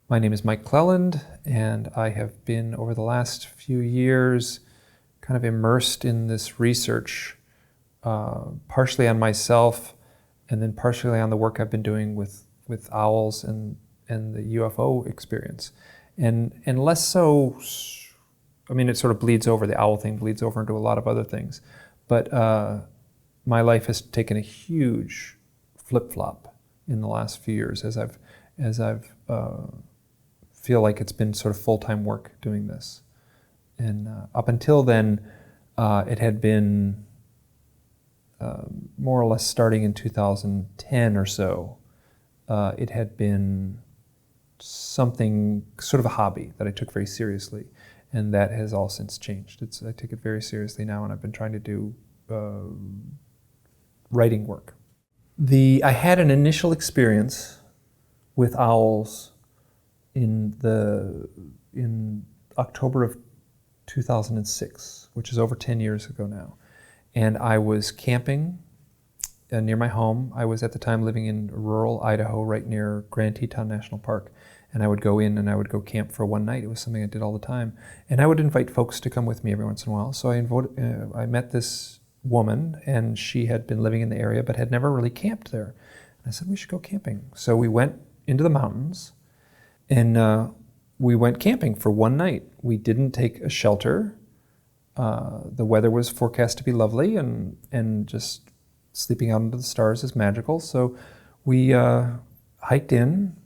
My name is Mike Clelland, and I have been, over the last few years, kind of immersed in this research, partially on myself, and then partially on the work I've been doing with owls and the UFO experience. And less so, I mean, it sort of bleeds over, the owl thing bleeds over into a lot of other things. But my life has taken a huge flip-flop in the last few years as I've feel like it's been sort of full-time work doing this. And up until then, it had been more or less starting in 2010 or so. It had been something, sort of a hobby that I took very seriously, and that has all since changed. I take it very seriously now, and I've been trying to do writing work. I had an initial experience with owls in October of 2006, which is over 10 years ago now. And I was camping near my home. I was at the time living in rural Idaho, right near Grand Teton National Park. And I would go in and I would go camp for one night. It was something I did all the time. And I would invite folks to come with me every once in a while. So I met this woman, and she had been living in the area but had never really camped there. And I said, we should go camping. So we went into the mountains, and we went camping for one night. We didn't take a shelter. The weather was forecast to be lovely, and just sleeping out under the stars is magical. So we hiked in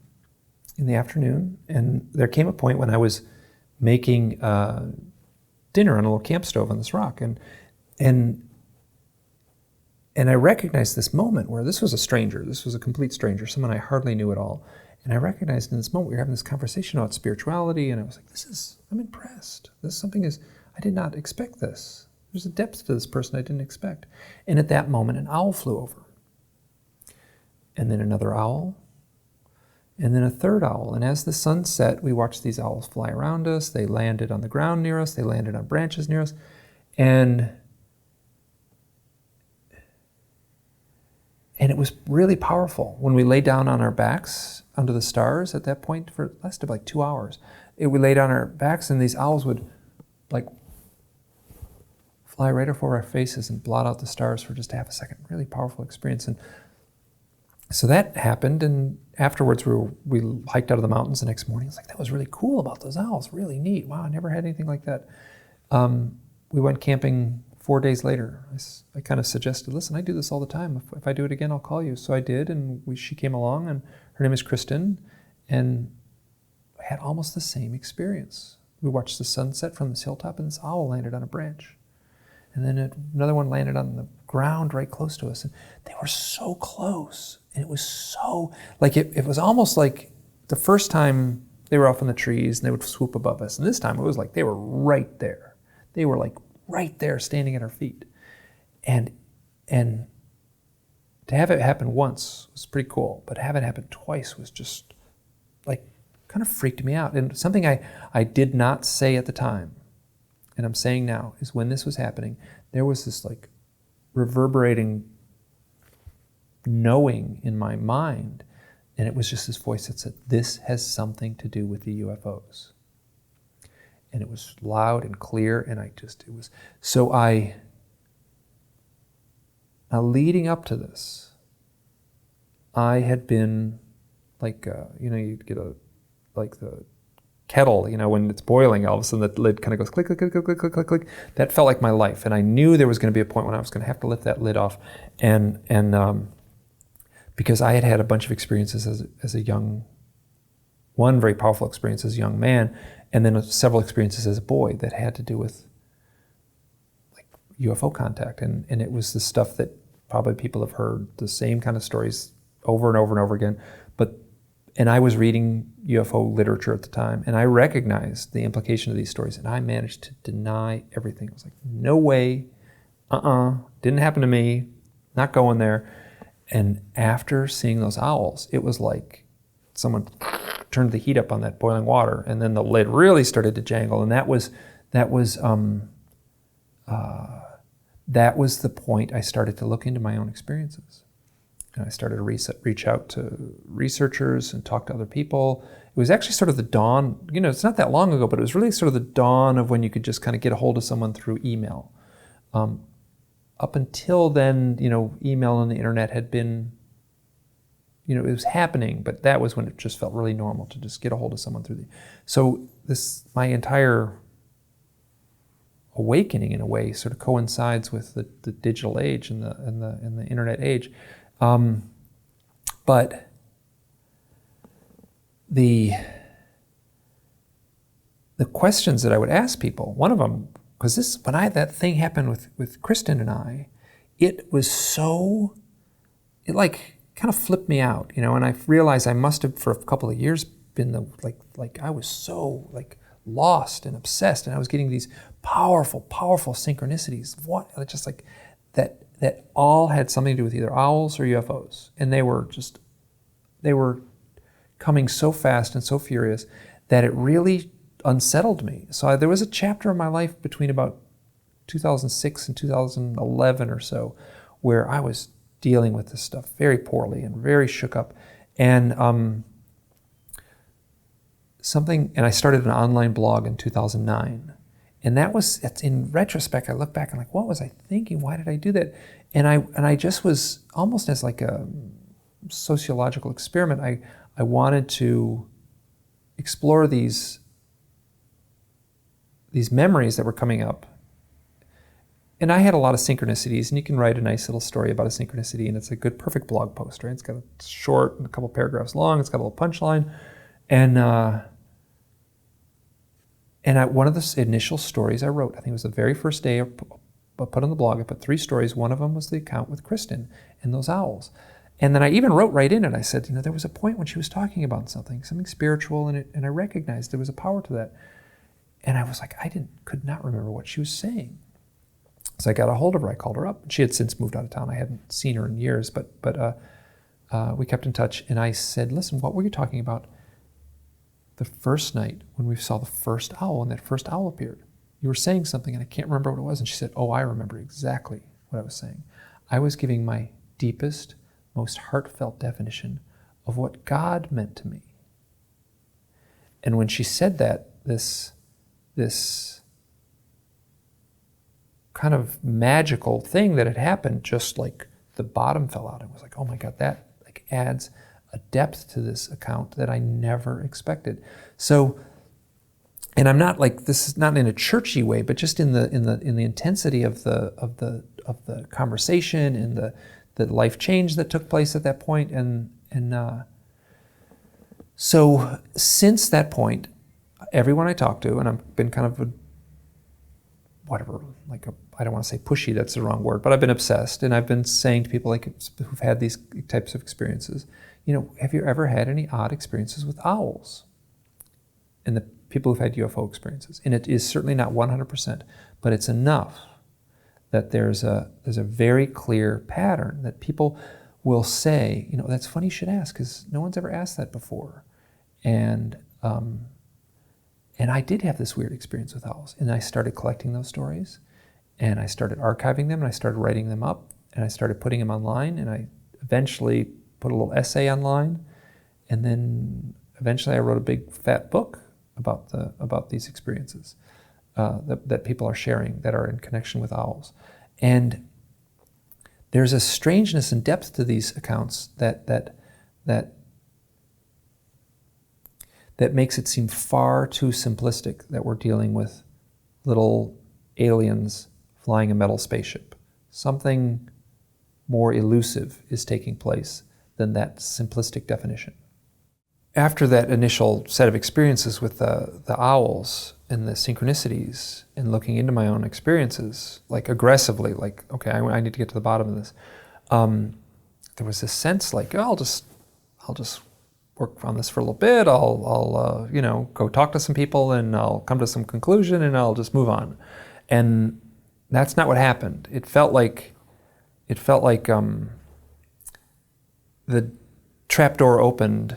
the afternoon, and there came a point when I was making dinner on a little camp stove on this rock, and I recognized this moment where this was a stranger. This was a complete stranger, someone I hardly knew at all. And I recognized in this moment we were having this conversation about spirituality, and I was like, I'm impressed. I did not expect this. There's a depth to this person I didn't expect. And at that moment, an owl flew over. And then another owl. And then a third owl. And as the sun set, we watched these owls fly around us. They landed on the ground near us. They landed on branches near us. And it was really powerful. When we lay down on our backs under the stars at that point, for it lasted like 2 hours. We lay down on our backs, and these owls would like fly right over our faces and blot out the stars for just half a second. Really powerful experience. And so that happened, and afterwards we hiked out of the mountains the next morning. It's like, that was really cool about those owls, really neat. Wow, I never had anything like that. We went camping 4 days later. I kind of suggested, listen, I do this all the time. If I do it again, I'll call you. So I did, and she came along, and her name is Kristen, and I had almost the same experience. We watched the sunset from this hilltop, and this owl landed on a branch. And then another one landed on the ground right close to us. And they were so close. And it was so, like, it was almost like the first time they were off in the trees and they would swoop above us. And this time it was like they were right there. They were like right there standing at our feet. And to have it happen once was pretty cool. But to have it happen twice was just like, kind of freaked me out. And something I did not say at the time, and I'm saying now, is when this was happening, there was this like reverberating knowing in my mind, and it was just this voice that said, this has something to do with the UFOs. And it was loud and clear, and now leading up to this, I had been like, you'd get the kettle, when it's boiling, all of a sudden the lid kind of goes click, click, click, click, click, click, click, click. That felt like my life. And I knew there was going to be a point when I was going to have to lift that lid off. And because I had had a bunch of experiences as a one very powerful experience as a young man, and then several experiences as a boy that had to do with like UFO contact. And it was the stuff that probably people have heard, the same kind of stories over and over and over again. And I was reading UFO literature at the time, and I recognized the implication of these stories, and I managed to deny everything. I was like, no way, didn't happen to me, not going there. And after seeing those owls, it was like someone turned the heat up on that boiling water, and then the lid really started to jangle, and that was the point I started to look into my own experiences. And I started to reach out to researchers and talk to other people. It was actually sort of the dawn, it's not that long ago, but it was really sort of the dawn of when you could just kind of get a hold of someone through email. Up until then, email and the internet had been, it was happening, but that was when it just felt really normal to just get a hold of someone through so my entire awakening in a way sort of coincides with the digital age and the internet age. But the questions that I would ask people, one of them, because when that thing happened with Kristen and I, it was it like kind of flipped me out, and I realized I must have for a couple of years been I was so lost and obsessed, and I was getting these powerful synchronicities. Just like that all had something to do with either owls or UFOs, and they were coming so fast and so furious that it really unsettled me. So there was a chapter of my life between about 2006 and 2011 or so where I was dealing with this stuff very poorly and very shook up. And and I started an online blog in 2009. And in retrospect, I look back and what was I thinking? Why did I do that? And I just was almost as like a sociological experiment. I wanted to explore these memories that were coming up. And I had a lot of synchronicities, and you can write a nice little story about a synchronicity, and it's a good, perfect blog post, right? It's short and a couple paragraphs long. It's got a little punchline. And one of the initial stories I wrote, I think it was the very first day I put on the blog, I put 3 stories. One of them was the account with Kristen and those owls. And then I even wrote right in it, I said, there was a point when she was talking about something spiritual, and I recognized there was a power to that. And I was like, could not remember what she was saying. So I got a hold of her, I called her up. She had since moved out of town. I hadn't seen her in years, but we kept in touch. And I said, listen, what were you talking about the first night when we saw the first owl, and that first owl appeared? You were saying something, and I can't remember what it was. And she said, oh, I remember exactly what I was saying. I was giving my deepest, most heartfelt definition of what God meant to me. And when she said that, this kind of magical thing that had happened, just like the bottom fell out. I was like, oh my God, that adds a depth to this account that I never expected. So, and I'm not this is not in a churchy way, but just in the intensity of the conversation and the life change that took place at that point. So since that point, everyone I talked to, and I've been kind of I don't want to say pushy, that's the wrong word, but I've been obsessed, and I've been saying to people who've had these types of experiences, have you ever had any odd experiences with owls? And the people who've had UFO experiences, and it is certainly not 100%, but it's enough that there's a very clear pattern that people will say, that's funny you should ask, because no one's ever asked that before. And I did have this weird experience with owls, and I started collecting those stories, and I started archiving them, and I started writing them up, and I started putting them online, and I eventually put a little essay online, and then eventually I wrote a big fat book about these experiences that people are sharing that are in connection with owls. And there's a strangeness and depth to these accounts that makes it seem far too simplistic that we're dealing with little aliens flying a metal spaceship. Something more elusive is taking place than that simplistic definition. After that initial set of experiences with the owls and the synchronicities, and looking into my own experiences, aggressively, okay, I need to get to the bottom of this, there was this sense I'll just work on this for a little bit. I'll go talk to some people, and I'll come to some conclusion, and I'll just move on. And that's not what happened. It felt like the trapdoor opened,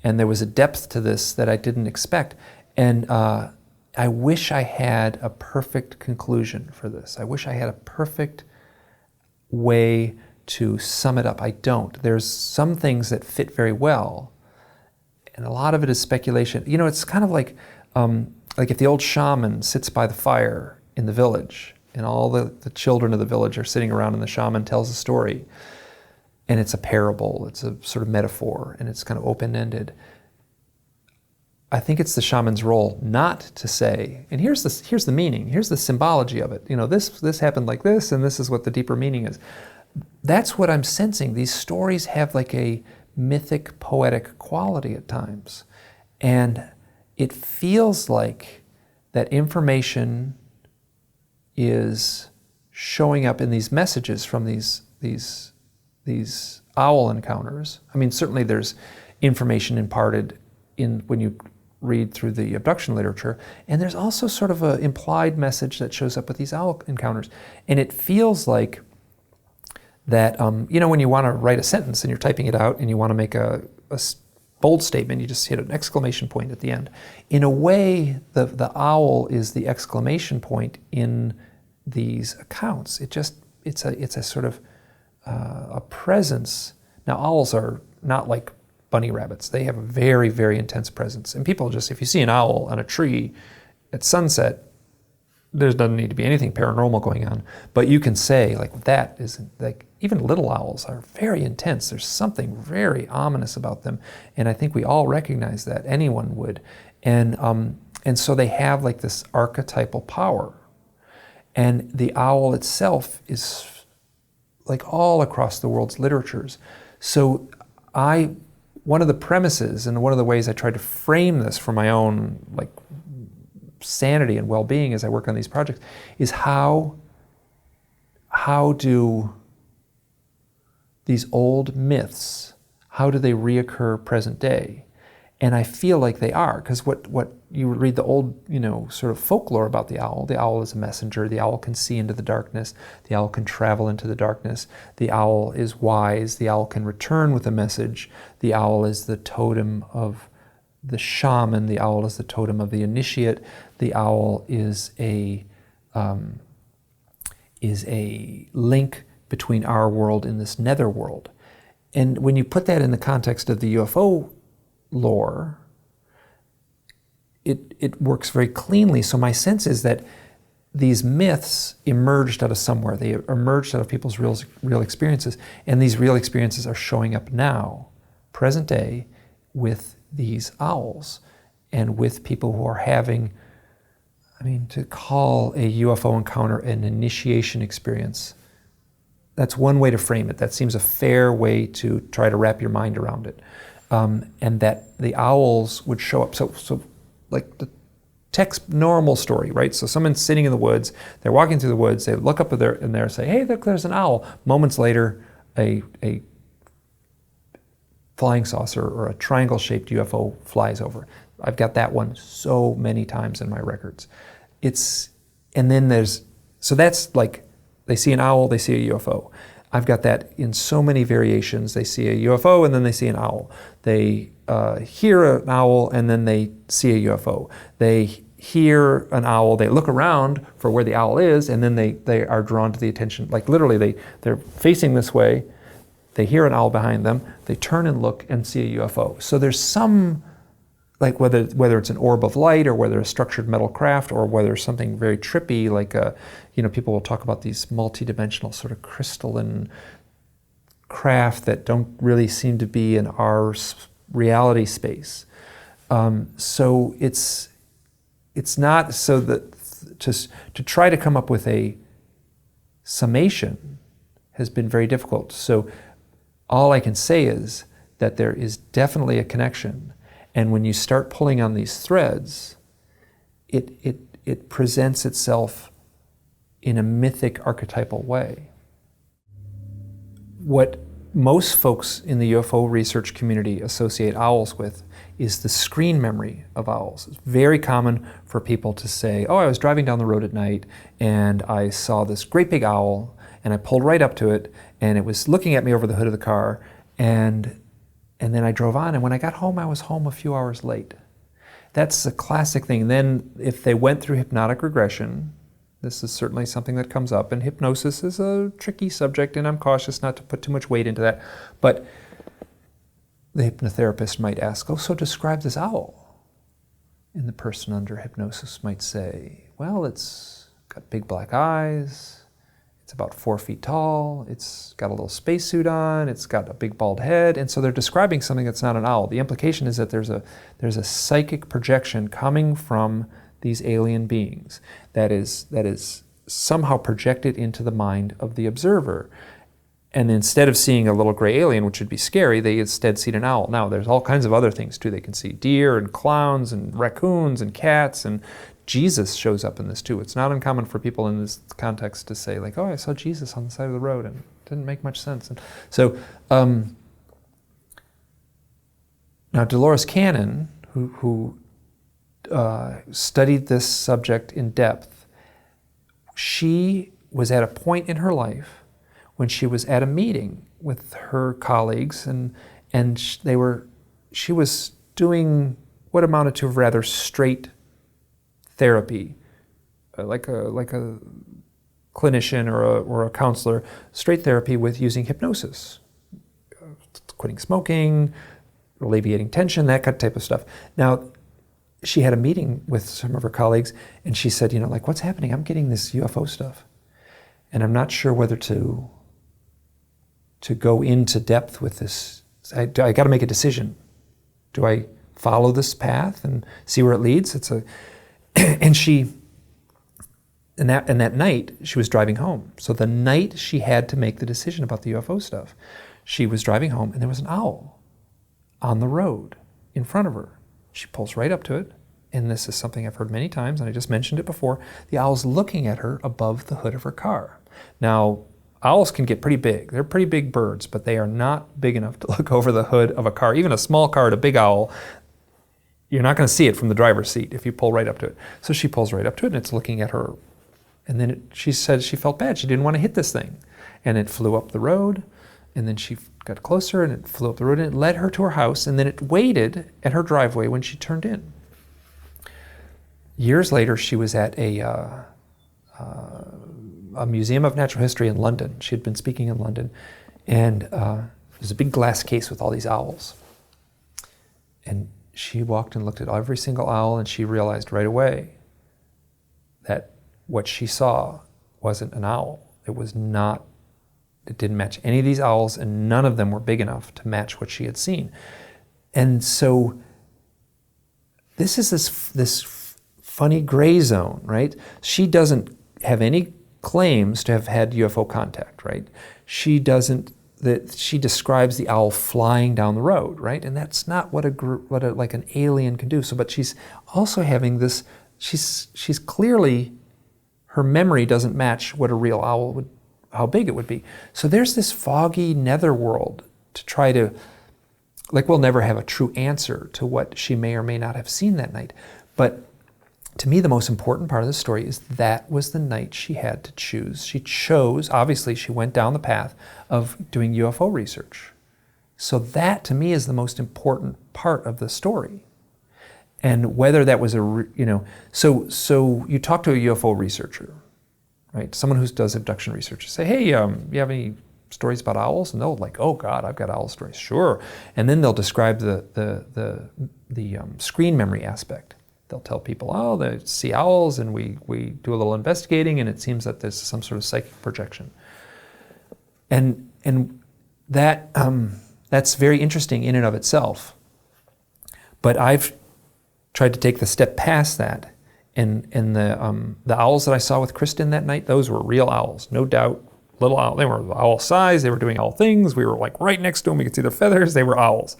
and there was a depth to this that I didn't expect. And I wish I had a perfect conclusion for this. I wish I had a perfect way to sum it up. I don't. There's some things that fit very well, And a lot of it is speculation. You know, it's kind of like if the old shaman sits by the fire in the village, and all the children of the village are sitting around, and the shaman tells a story, and it's a parable, it's a sort of metaphor, and it's kind of open-ended. I think it's the shaman's role not to say, and here's the meaning, here's the symbology of it. You know, this happened like this, and this is what the deeper meaning is. That's what I'm sensing. These stories have like a mythic, poetic quality at times. And it feels like that information is showing up in these messages from these owl encounters. I mean, certainly there's information imparted in when you read through the abduction literature, and there's also sort of an implied message that shows up with these owl encounters. And it feels like that, you know, when you want to write a sentence and you're typing it out and you want to make a bold statement, you just hit an exclamation point at the end. In a way, the owl is the exclamation point in these accounts. It's a sort of a presence. Now, owls are not like bunny rabbits. They have a very, very intense presence. And people just, if you see an owl on a tree at sunset, there doesn't need to be anything paranormal going on. But you can say, like, that is, like, even little owls are very intense. There's something very ominous about them. And I think we all recognize that. Anyone would. And so they have like this archetypal power. And the owl itself is like all across the world's literatures. So one of the premises and one of the ways I tried to frame this for my own like sanity and well-being as I work on these projects is how do these old myths, how do they reoccur present day? And I feel like they are, because what you read the old, you know, sort of folklore about the owl is a messenger, the owl can see into the darkness, the owl can travel into the darkness, the owl is wise, the owl can return with a message, the owl is the totem of the shaman, the owl is the totem of the initiate, the owl is a link between our world and this nether world. And when you put that in the context of the UFO lore, it works very cleanly. So my sense is that these myths emerged out of somewhere. They emerged out of people's real experiences, and these real experiences are showing up now, present day, with these owls and with people who are having, I mean, to call a UFO encounter an initiation experience, that's one way to frame it. That seems a fair way to try to wrap your mind around it. And that the owls would show up. So like the text normal story, right? So someone's sitting in the woods, they're walking through the woods, they look up there and they say, hey, look, there's an owl. Moments later, a flying saucer or a triangle-shaped UFO flies over. I've got that one so many times in my records. And then so that's like, they see an owl, they see a UFO. I've got that in so many variations. They see a UFO and then they see an owl. They hear an owl and then they see a UFO. They hear an owl, they look around for where the owl is, and then they are drawn to the attention. Like literally, they're facing this way, they hear an owl behind them, they turn and look and see a UFO. So there's some, like whether it's an orb of light or whether a structured metal craft or whether something very trippy, like people will talk about these multi-dimensional sort of crystalline craft that don't really seem to be in our reality space. So it's not so that to try to come up with a summation has been very difficult. So all I can say is that there is definitely a connection. And when you start pulling on these threads, it presents itself in a mythic archetypal way. What most folks in the UFO research community associate owls with is the screen memory of owls. It's very common for people to say, oh, I was driving down the road at night and I saw this great big owl and I pulled right up to it and it was looking at me over the hood of the car, and then I drove on, and when I got home, I was home a few hours late. That's a classic thing. Then if they went through hypnotic regression, this is certainly something that comes up, and hypnosis is a tricky subject, and I'm cautious not to put too much weight into that. But the hypnotherapist might ask, oh, so describe this owl. And the person under hypnosis might say, well, it's got big black eyes, it's about 4 feet tall, it's got a little spacesuit on, it's got a big bald head, and so they're describing something that's not an owl. The implication is that there's a psychic projection coming from these alien beings that is somehow projected into the mind of the observer. And instead of seeing a little gray alien, which would be scary, they instead see an owl. Now, there's all kinds of other things too. They can see deer and clowns and raccoons and cats, and Jesus shows up in this too. It's not uncommon for people in this context to say, like, oh, I saw Jesus on the side of the road, and it didn't make much sense. And so, now Dolores Cannon, who studied this subject in depth, she was at a point in her life when she was at a meeting with her colleagues, and she was doing what amounted to rather straight therapy, like a clinician or a counselor, straight therapy with using hypnosis, quitting smoking, alleviating tension, that kind of type of stuff. Now, she had a meeting with some of her colleagues, and she said, like, what's happening? I'm getting this UFO stuff, and I'm not sure whether to go into depth with this. I got to make a decision. Do I follow this path and see where it leads? And that night she was driving home. So the night she had to make the decision about the UFO stuff, she was driving home, and there was an owl on the road in front of her. She pulls right up to it, and this is something I've heard many times, and I just mentioned it before. The owl's looking at her above the hood of her car. Now, owls can get pretty big. They're pretty big birds, but they are not big enough to look over the hood of a car. Even a small car, a big owl, you're not going to see it from the driver's seat if you pull right up to it. So she pulls right up to it, and it's looking at her. And then she said she felt bad. She didn't want to hit this thing. And it flew up the road, and then she got closer, and it flew up the road, and it led her to her house, and then it waited at her driveway when she turned in. Years later, she was at a museum of natural history in London. She had been speaking in London, and there's a big glass case with all these owls. And she walked and looked at every single owl, and she realized right away that what she saw wasn't an owl. It didn't match any of these owls, and none of them were big enough to match what she had seen. And so this is this funny gray zone, right? She doesn't have any claims to have had UFO contact, right? She describes the owl flying down the road, right? And that's not what like an alien can do. So, but she's also having this. She's clearly, her memory doesn't match what a real owl would, how big it would be. So there's this foggy netherworld to try to, like, we'll never have a true answer to what she may or may not have seen that night. But to me, the most important part of the story is that was the night she had to choose. She chose, obviously, she went down the path of doing UFO research. So that, to me, is the most important part of the story. And whether that was so you talk to a UFO researcher, right? Someone who does abduction research. Say, hey, you have any stories about owls? And they'll like, oh God, I've got owl stories. Sure. And then they'll describe the screen memory aspect. They'll tell people, oh, they see owls, and we do a little investigating, and it seems that there's some sort of psychic projection. And that that's very interesting in and of itself. But I've tried to take the step past that, and the owls that I saw with Kristen that night, those were real owls, no doubt. Little owl, they were owl size. They were doing owl things. We were like right next to them. We could see their feathers. They were owls.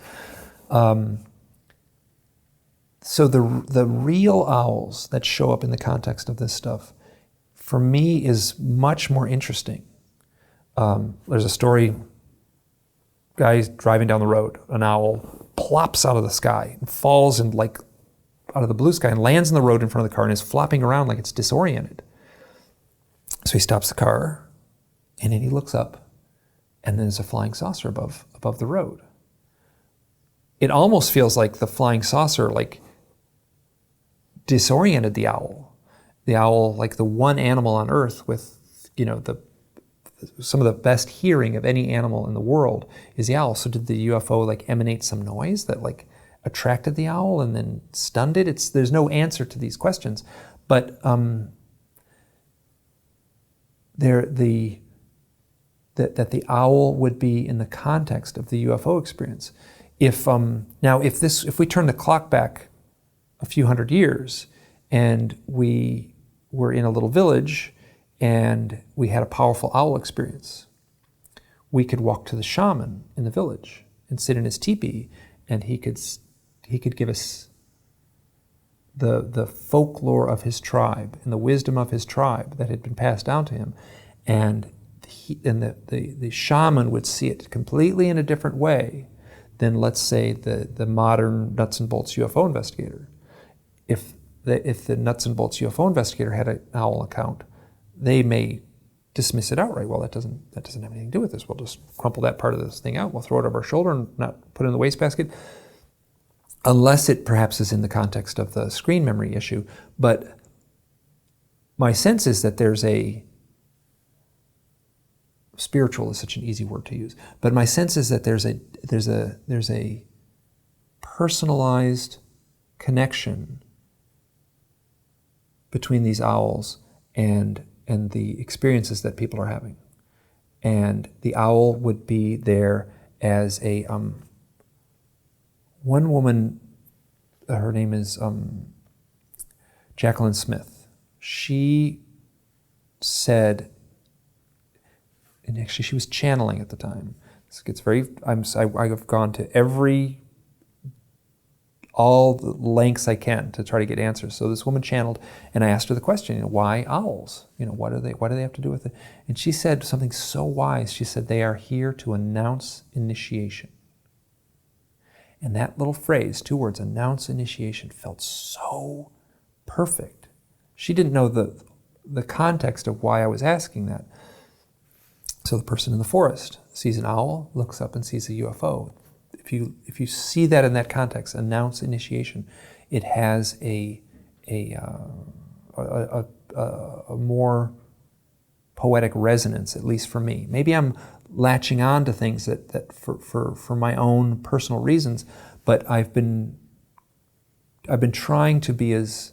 So the real owls that show up in the context of this stuff, for me, is much more interesting. There's a story, guy's driving down the road, an owl plops out of the sky and falls and like out of the blue sky and lands in the road in front of the car and is flopping around like it's disoriented. So he stops the car, and then he looks up, and there's a flying saucer above the road. It almost feels like the flying saucer like disoriented the owl. The owl, like the one animal on Earth with, the some of the best hearing of any animal in the world is the owl. So did the UFO like emanate some noise that like attracted the owl and then stunned it? There's no answer to these questions, but that the owl would be in the context of the UFO experience. If we turn the clock back a few hundred years and we were in a little village and we had a powerful owl experience, we could walk to the shaman in the village and sit in his teepee, and he could give us the folklore of his tribe and the wisdom of his tribe that had been passed down to him, and the shaman would see it completely in a different way than, let's say, the modern nuts and bolts UFO investigator. If the nuts and bolts UFO investigator had an owl account, they may dismiss it outright. Well, that doesn't have anything to do with this. We'll just crumple that part of this thing out. We'll throw it over our shoulder and not put it in the wastebasket, unless it perhaps is in the context of the screen memory issue. But my sense is that spiritual is such an easy word to use, but my sense is that there's a personalized connection between these owls and the experiences that people are having. And the owl would be there as a one woman, her name is Jacqueline Smith. She said, and actually she was channeling at the time. This gets I've gone to all the lengths I can to try to get answers. So this woman channeled, and I asked her the question, why owls? What do they have to do with it? And she said something so wise. She said, they are here to announce initiation. And that little phrase, 2 words, announce initiation, felt so perfect. She didn't know the context of why I was asking that. So the person in the forest sees an owl, looks up and sees a UFO. If you see that in that context, announce initiation, it has a more poetic resonance, at least for me. Maybe I'm latching on to things that for my own personal reasons, but I've been trying to be as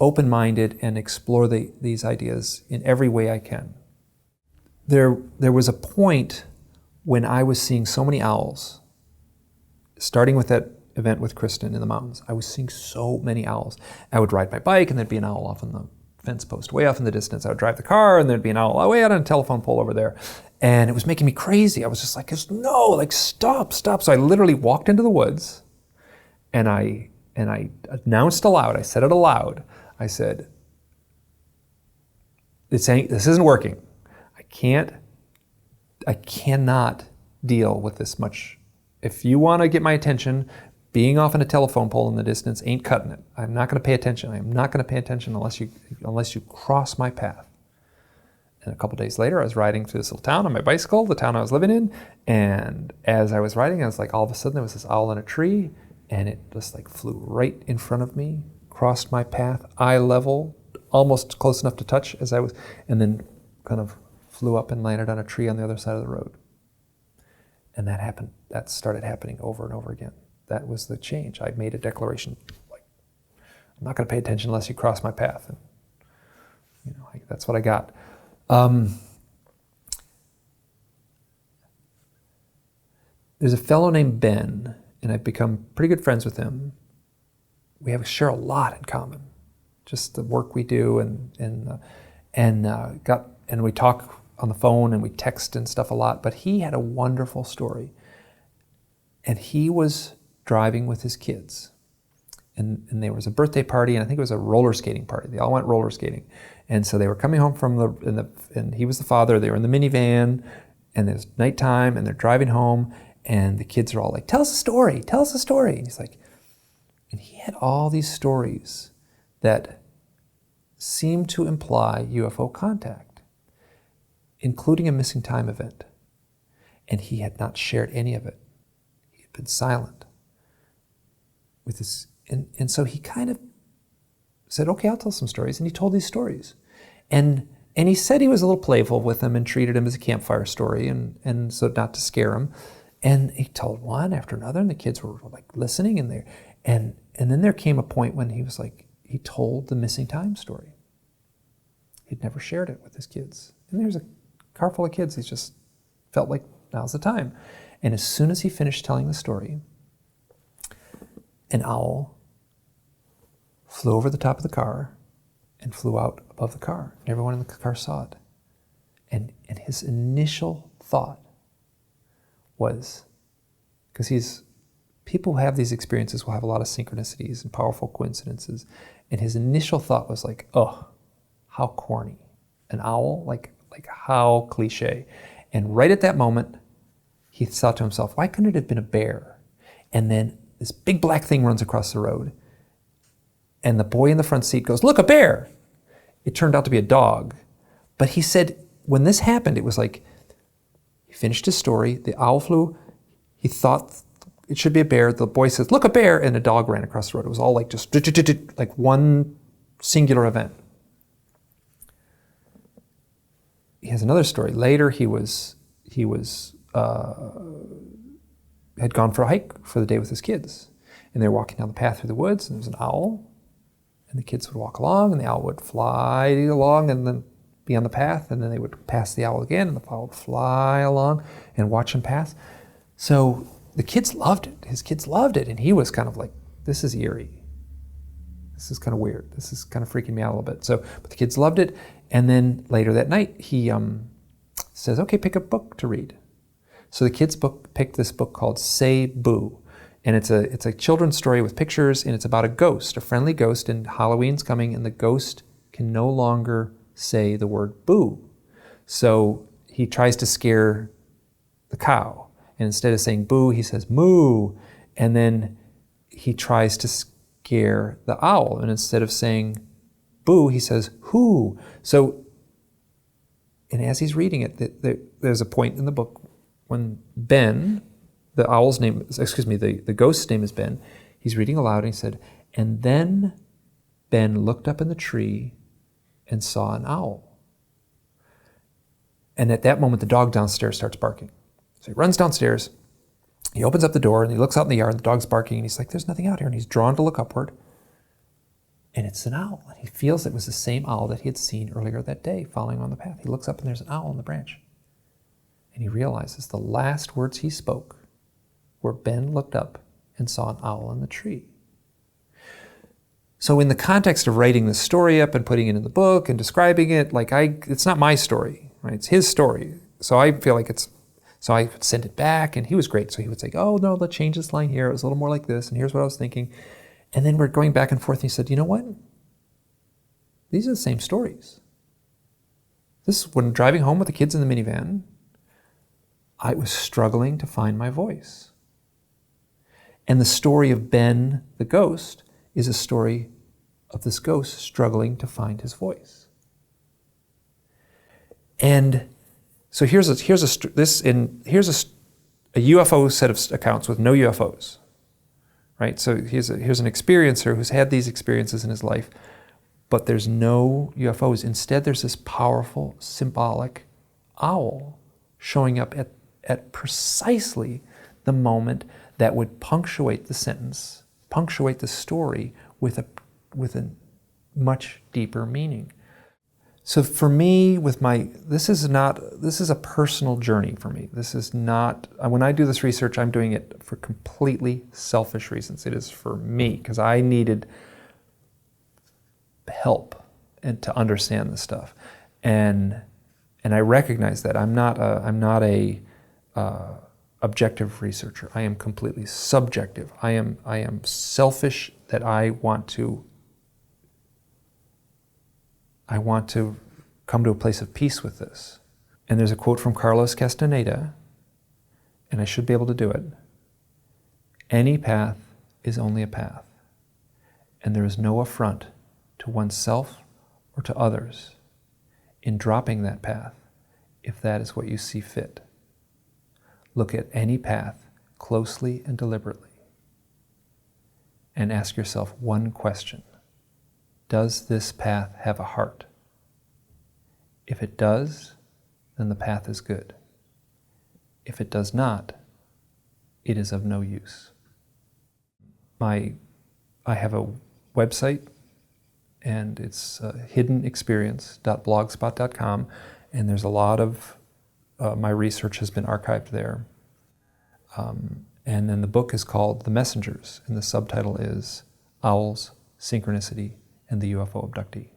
open-minded and explore these ideas in every way I can. There was a point when I was seeing so many owls, starting with that event with Kristen in the mountains. I was seeing so many owls. I would ride my bike and there'd be an owl off on the fence post way off in the distance. I would drive the car and there'd be an owl way out on a telephone pole over there. And it was making me crazy. I was just like, stop. So I literally walked into the woods and I announced aloud, I said it aloud. I said, this isn't working. I cannot deal with this much. If you want to get my attention, being off on a telephone pole in the distance ain't cutting it. I'm not going to pay attention. I'm not going to pay attention unless you cross my path. And a couple days later, I was riding through this little town on my bicycle, the town I was living in, and as I was riding, I was like, all of a sudden there was this owl in a tree, and it just like flew right in front of me, crossed my path, eye level, almost close enough to touch as I was, and then kind of flew up and landed on a tree on the other side of the road. And that started happening over and over again. That was the change. I made a declaration, like, I'm not going to pay attention unless you cross my path. And that's what I got. There's a fellow named Ben, and I've become pretty good friends with him. We share a lot in common, just the work we do, and we talk on the phone and we text and stuff a lot. But he had a wonderful story, and he was driving with his kids, and there was a birthday party, and I think it was a roller skating party. They all went roller skating, and so they were coming home and he was the father. They were in the minivan, and it was nighttime, and they're driving home, and the kids are all like, "Tell us a story, tell us a story." And he's like, and he had all these stories that seemed to imply UFO contact, including a missing time event, and he had not shared any of it. He had been silent with this, and so he kind of said, "Okay, I'll tell some stories," and he told these stories, and And he said he was a little playful with them and treated him as a campfire story, and so not to scare him. And he told one after another, and the kids were like listening, and then there came a point when he told the missing time story. He'd never shared it with his kids. And there's a car full of kids. He just felt like now's the time. And as soon as he finished telling the story, an owl flew over the top of the car and flew out above the car. And everyone in the car saw it. And his initial thought was, because people who have these experiences will have a lot of synchronicities and powerful coincidences. And his initial thought was like, oh, how corny. An owl, like how cliche. And right at that moment, he thought to himself, why couldn't it have been a bear? And then this big black thing runs across the road. And the boy in the front seat goes, look, a bear. It turned out to be a dog. But he said, when this happened, it was like, he finished his story, the owl flew, he thought it should be a bear. The boy says, look, a bear, and a dog ran across the road. It was all like just like one singular event. He has another story. Later, he had gone for a hike for the day with his kids. And they were walking down the path through the woods, and there was an owl. And the kids would walk along, and the owl would fly along and then be on the path, and then they would pass the owl again, and the owl would fly along and watch him pass. So the kids loved it. His kids loved it, and he was kind of like, this is eerie. This is kind of weird. This is kind of freaking me out a little bit. But the kids loved it, and then later that night, he says, okay, pick a book to read. So the kids picked this book called Say Boo. And it's a children's story with pictures, and it's about a ghost, a friendly ghost, and Halloween's coming, and the ghost can no longer say the word boo. So he tries to scare the cow. And instead of saying boo, he says moo. And then he tries to scare the owl. And instead of saying boo, he says hoo. So, and as he's reading it, there's a point in the book when Ben, the ghost's name is Ben. He's reading aloud, and he said, and then Ben looked up in the tree and saw an owl. And at that moment, the dog downstairs starts barking. So he runs downstairs, he opens up the door, and he looks out in the yard, and the dog's barking, and he's like, there's nothing out here. And he's drawn to look upward, and it's an owl. And he feels it was the same owl that he had seen earlier that day, following on the path. He looks up, and there's an owl on the branch. And he realizes the last words he spoke where Ben looked up and saw an owl in the tree. So in the context of writing this story up and putting it in the book and describing it, it's not my story, right? It's his story. So I feel like so I sent it back, and he was great. So he would say, oh no, let's change this line here. It was a little more like this, and here's what I was thinking. And then we're going back and forth, and he said, you know what? These are the same stories. This is when driving home with the kids in the minivan, I was struggling to find my voice. And the story of Ben the ghost is a story of this ghost struggling to find his voice. And so here's a UFO set of accounts with no UFOs, right? So here's an experiencer who's had these experiences in his life, but there's no UFOs. Instead, there's this powerful, symbolic owl showing up at precisely the moment that would punctuate the sentence, punctuate the story with a much deeper meaning. So for me, this is a personal journey for me. This is not, when I do this research, I'm doing it for completely selfish reasons. It is for me, because I needed help and to understand this stuff. And I recognize that I'm not a objective researcher. I am completely subjective. I am selfish that I want to come to a place of peace with this. And there's a quote from Carlos Castaneda, and I should be able to do it. Any path is only a path, and there is no affront to oneself or to others in dropping that path, if that is what you see fit. Look at any path closely and deliberately, and ask yourself one question. Does this path have a heart? If it does, then the path is good. If it does not, it is of no use. I have a website, and it's hiddenexperience.blogspot.com, and there's a lot of my research has been archived there. And then the book is called The Messengers, and the subtitle is Owls, Synchronicity, and the UFO Abductee.